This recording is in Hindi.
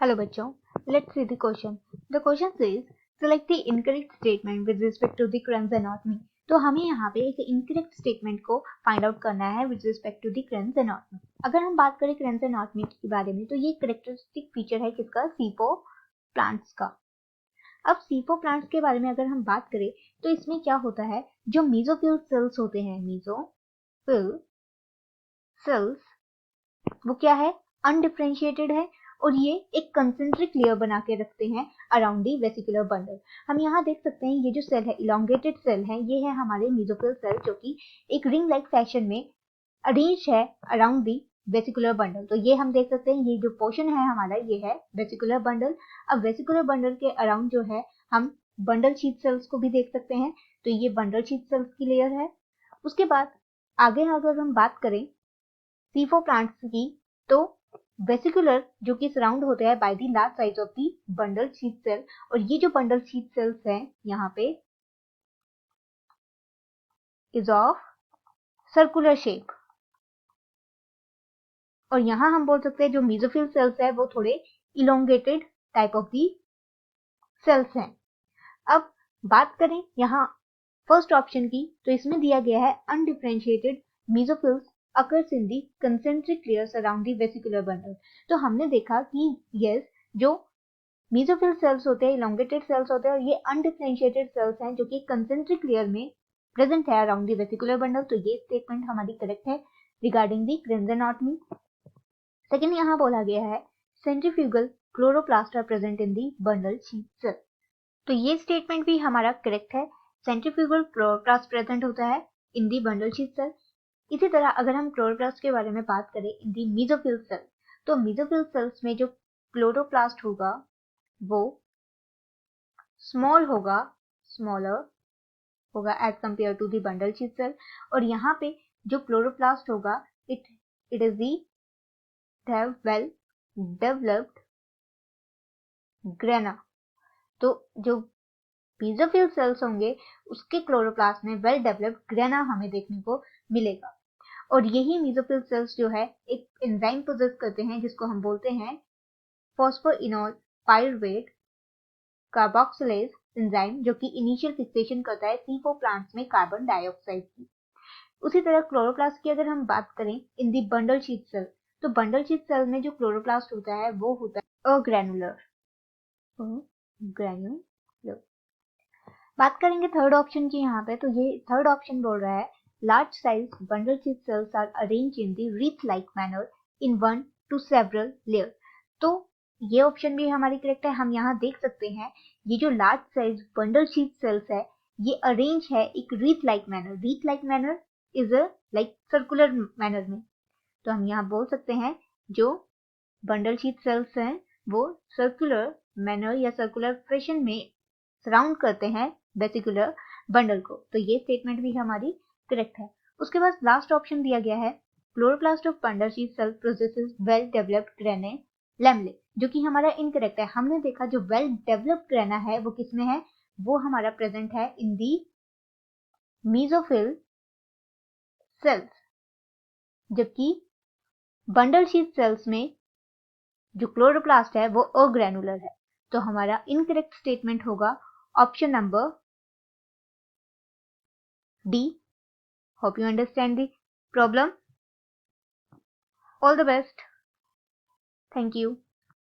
Hello बच्चों, let's see the question. The question says select the incorrect statement with respect to the Kranz anatomy. तो हमें यहाँ पे एक incorrect statement को find out करना है with respect to the Kranz anatomy. अगर हम बात करें Kranz anatomy के बारे में तो ये characteristic feature है किसका, सीपो प्लांट्स का. अब सीपो प्लांट्स के बारे में अगर हम बात करें तो इसमें क्या होता है, जो मीजोफिल सेल्स होते हैं, मीजोफिल सेल्स वो क्या है, अनडिफरेंशिएटेड है और ये एक कंसेंट्रिक लेयर बना के रखते हैं अराउंड दी वेसिकुलर बंडल. हम यहाँ देख सकते हैं ये जो सेल है, इलोंगेटेड सेल है, ये है हमारे मीजोफिल सेल जो कि एक रिंग लाइक फैशन में अरेंज है अराउंड दी वेसिकुलर बंडल. तो ये हम देख सकते हैं, ये जो पोर्शन है हमारा ये है वेसिकुलर बंडल. अब वेसिकुलर बंडल के अराउंड जो है हम बंडल शीथ सेल्स को भी देख सकते हैं. तो ये बंडल शीथ सेल्स की लेयर है. उसके बाद आगे अगर हम बात करें सीफो प्लांट्स की, तो वेसिकुलर जो कि सराउंड होते हैं by the large size of the bundle sheath cell. और ये जो बंडल शीथ सेल्स हैं यहाँ पे इज ऑफ सर्कुलर शेप. और यहाँ हम बोल सकते हैं जो मीजोफिल सेल्स है वो थोड़े elongated type of the cells हैं. अब बात करें यहाँ फर्स्ट ऑप्शन की, तो इसमें दिया गया है undifferentiated मीजोफिल्स occurs in the concentric layers around the vesicular bundle. तो हमने देखा कि यस, जो मीजोफिल सेल्स होते हैं, इलोंगेटेड सेल्स होते हैं और ये अनडिफरेंशिएटेड सेल्स हैं जो कि कंसेंट्रिक लेयर में प्रेजेंट है अराउंड द वेसिकुलर बंडल. तो ये स्टेटमेंट हमारी करेक्ट है regarding the Kranz anatomy. Second यहाँ बोला गया है centrifugal chloroplast are present in the bundle sheath cell. तो ये स्टेटमेंट भी हमारा करेक्ट है, सेंट्रीफ्यूगल क्लोरोप्लास्ट प्रेजेंट होता है इन दी बंडल शीथ सेल. इसी तरह अगर हम क्लोरोप्लास्ट के बारे में बात करें इन दी मीजोफिल सेल, तो मीजोफिल सेल्स में जो क्लोरोप्लास्ट होगा वो स्मॉल होगा, स्मॉलर होगा as compare to the bundle sheath cell. और यहाँ पे जो क्लोरोप्लास्ट होगा it is the well developed grana. तो जो मीजोफिल सेल्स होंगे उसके क्लोरोप्लास्ट में वेल डेवलप्ड ग्रेना हमें देखने को मिलेगा. और यही मीजोफिल सेल्स जो है एक एंजाइम पोजेस करते हैं जिसको हम बोलते हैं फॉस्फोइनोल पाइरुवेट कार्बोक्सिलेज एंजाइम, जो कि इनिशियल फिक्सेशन करता है सीफो प्लांट्स में कार्बन डाइऑक्साइड की. उसी तरह क्लोरोप्लास्ट की अगर हम बात करें in the bundle sheath cell, तो बंडल शीथ सेल में जो क्लोरोप्लास्ट होता है वो होता है अग्रेनुलर. बात करेंगे थर्ड ऑप्शन की यहाँ पे, तो ये थर्ड ऑप्शन बोल रहा है large size bundle sheath cells are arranged in the wreath like manner in one to several layers. तो ये ऑप्शन भी हमारी करेक्ट है. हम यहाँ देख सकते हैं ये जो large size bundle sheath sales है ये अरेंज है एक wreath like manner. Wreath like manner is a like circular manner में. तो हम यहाँ बोल सकते हैं जो बंडल शीथ सेल्स हैं वो सर्कुलर मैनर या सर्कुलर फैशन में सराउंड करते हैं वेसिकुलर बंडल को. तो ये स्टेटमेंट भी हमारी करेक्ट है. उसके बाद लास्ट ऑप्शन दिया गया है chloroplast of bundle sheath cell processes well developed grana lamellae, जो कि हमारा इनकरेक्ट है. हमने देखा जो वेल डेवलप्ड ग्रेना है वो किसमें है, वो हमारा प्रेजेंट है इन दी मीजोफिल सेल्स, जबकि बंडल शीथ सेल्स में जो क्लोरोप्लास्ट है वो अग्रेनुलर है. तो हमारा इनकरेक्ट स्टेटमेंट होगा option number D. Hope you understand the problem. All the best. Thank you.